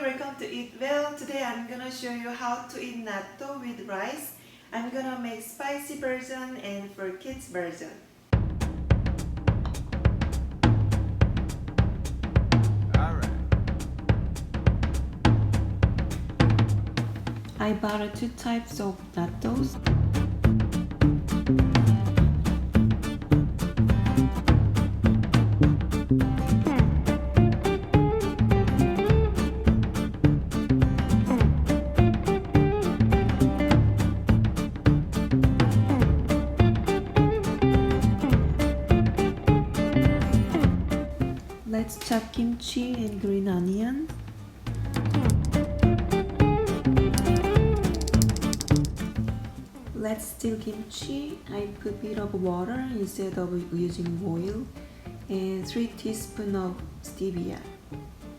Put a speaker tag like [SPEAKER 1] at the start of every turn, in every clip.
[SPEAKER 1] welcome to Eat Well. Today I'm gonna show you how to eat natto with rice. I'm gonna make spicy version and for kids version.
[SPEAKER 2] Alright.
[SPEAKER 1] I bought two types of nattos. Let's chop kimchi and green onion. Let's steal kimchi. I put a bit of water instead of using oil and 3 teaspoons of stevia.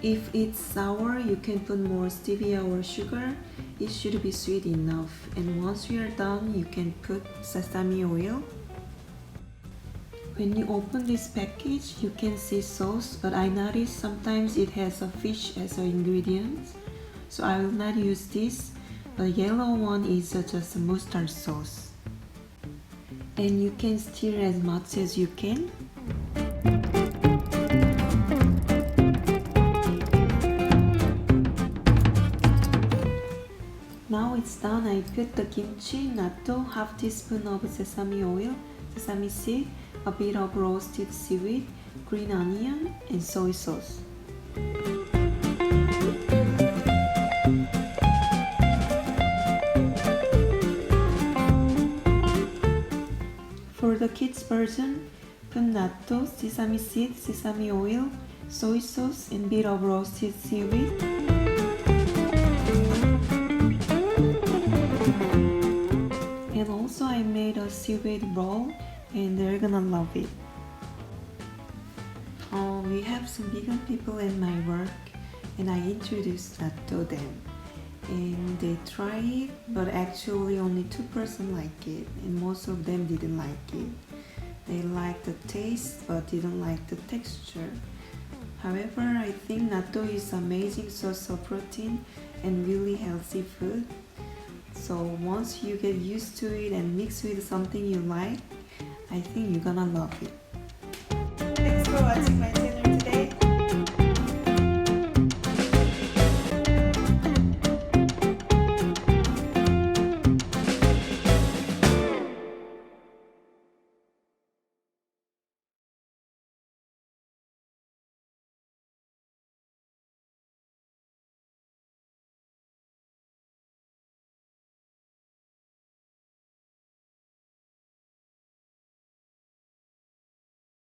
[SPEAKER 1] If it's sour, you can put more stevia or sugar. It should be sweet enough. And once you are done, you can put sesame oil. When you open this package, you can see sauce, but I noticed sometimes it has a fish as an ingredient, so I will not use this. The yellow one is just mustard sauce. And you can stir as much as you can. Now it's done. I put the kimchi, natto, half teaspoon of sesame oil, sesame seed, a bit of roasted seaweed, green onion, and soy sauce. For the kids version, put natto, sesame seed, sesame oil, soy sauce, and bit of roasted seaweed. And also I made a seaweed roll, and they're gonna love it. We have some vegan people in my work, and I introduced that to them. And they try it, but actually only 2% like it, and most of them didn't like it. They liked the taste, but didn't like the texture. However, I think natto is amazing source of protein and really healthy food. So once you get used to it and mix with something you like, I think you're gonna love it. Thanks for watching my channel.